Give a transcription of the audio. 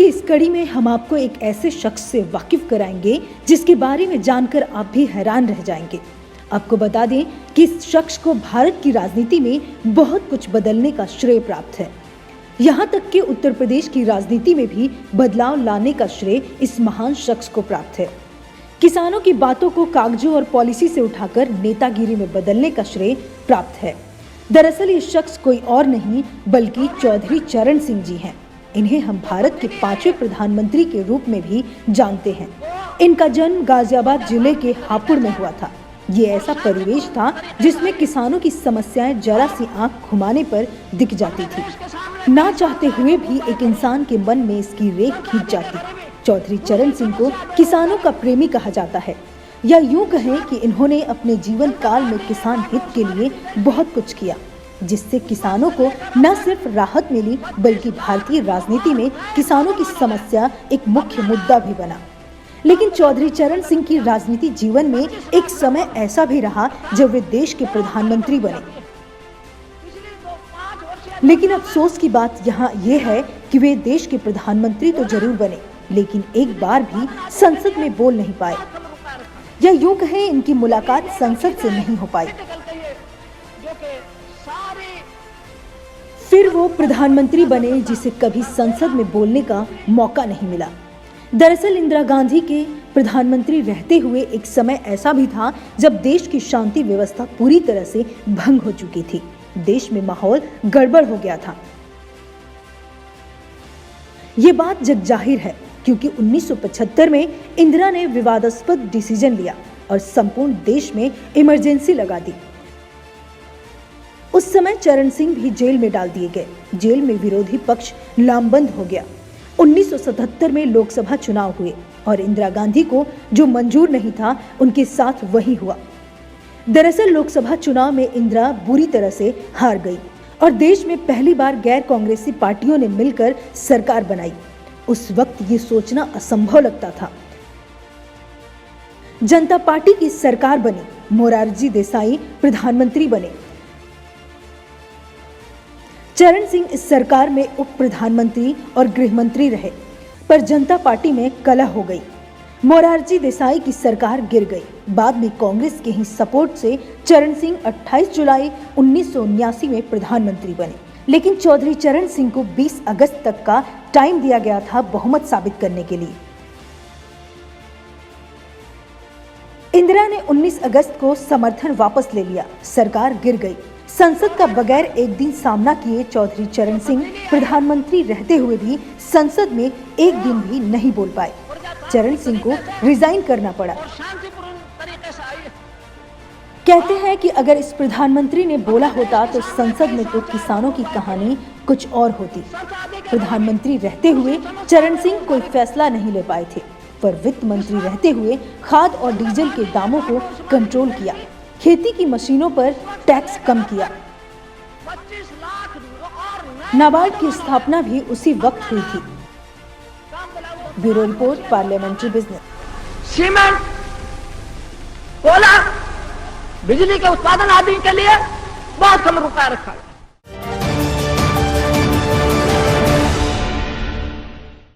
की इस कड़ी में हम आपको एक ऐसे शख्स से वाकिफ कराएंगे जिसके बारे में जानकर आप भी हैरान रह जाएंगे। आपको बता दें कि इस शख्स को भारत की राजनीति में बहुत कुछ बदलने का श्रेय प्राप्त है। यहाँ तक कि उत्तर प्रदेश की राजनीति में भी बदलाव लाने का श्रेय इस महान शख्स को प्राप्त है। किसानों की बातों को कागजों और पॉलिसी से उठाकर नेतागिरी में बदलने का श्रेय प्राप्त है। दरअसल ये शख्स कोई और नहीं बल्कि चौधरी चरण सिंह जी हैं। इन्हें हम भारत के 5वें प्रधानमंत्री के रूप में भी जानते हैं। इनका जन्म गाजियाबाद जिले के हापुड़ में हुआ था। ये ऐसा परिवेश था जिसमें किसानों की समस्याएं जरा सी आंख घुमाने पर दिख जाती थी। ना चाहते हुए भी एक इंसान के मन में इसकी रेख खींच जाती। चौधरी चरण सिंह को किसानों का प्रेमी कहा जाता है, या यूं कहें कि इन्होंने अपने जीवन काल में किसान हित के लिए बहुत कुछ किया, जिससे किसानों को न सिर्फ राहत मिली बल्कि भारतीय राजनीति में किसानों की समस्या एक मुख्य मुद्दा भी बना। लेकिन चौधरी चरण सिंह की राजनीति जीवन में एक समय ऐसा भी रहा जब वे देश के प्रधानमंत्री बने। लेकिन अफसोस की बात यहाँ ये है कि वे देश के प्रधानमंत्री तो जरूर बने, लेकिन एक बार भी संसद में बोल नहीं पाए, या यूं कहें इनकी मुलाकात संसद से नहीं हो पाई। फिर वो प्रधानमंत्री बने जिसे कभी संसद में बोलने का मौका नहीं मिला। दरअसल इंदिरा गांधी के प्रधानमंत्री रहते हुए एक समय ऐसा भी था जब देश की शांति व्यवस्था पूरी तरह से भंग हो चुकी थी। देश में माहौल गड़बड़ हो गया था। ये बात जग जाहिर है क्योंकि 1975 में इंदिरा ने विवादास्पद डिसीजन लिया और संपूर्ण देश में इमरजेंसी लगा दी। उस समय चरण सिंह भी जेल में डाल दिए गए। जेल में विरोधी पक्ष लामबंद हो गया। 1977 में लोकसभा चुनाव हुए और इंदिरा गांधी को जो मंजूर नहीं था उनके साथ वही हुआ। दरअसल लोकसभा चुनाव में इंदिरा बुरी तरह से हार गई और देश में पहली बार गैर कांग्रेसी पार्टियों ने मिलकर सरकार बनाई। उस वक्त ये सोचना असंभव लगता था। जनता पार्टी की सरकार बनी, मोरारजी देसाई प्रधानमंत्री बने। चरण सिंह इस सरकार में उप प्रधानमंत्री और गृह मंत्री रहे, पर जनता पार्टी में कलह हो गई। मोरारजी देसाई की सरकार गिर गई। बाद में कांग्रेस के ही सपोर्ट से चरण सिंह 28 जुलाई 1979 में प्रधानमंत्री बने। लेकिन चौधरी चरण सिंह को 20 अगस्त तक का टाइम दिया गया था बहुमत साबित करने के लिए। इंदिरा ने 19 अगस्त को समर्थन वापस ले लिया। सरकार गिर गई। संसद का बगैर एक दिन सामना किए चौधरी चरण सिंह प्रधानमंत्री रहते हुए भी संसद में एक दिन भी नहीं बोल पाए। चरण सिंह को रिजाइन करना पड़ा। कहते हैं कि अगर इस प्रधानमंत्री ने बोला होता तो संसद में तो किसानों की कहानी कुछ और होती। प्रधानमंत्री रहते हुए चरण सिंह कोई फैसला नहीं ले पाए थे, पर वित्त मंत्री रहते हुए खाद और डीजल के दामों को कंट्रोल किया, खेती की मशीनों पर टैक्स कम किया। नाबार्ड की स्थापना भी उसी वक्त हुई थी। Bureau report, parliamentary business. Cement, Cola, बिजली के उत्पादन आदि के लिए बहुत कम रुपया रखा है।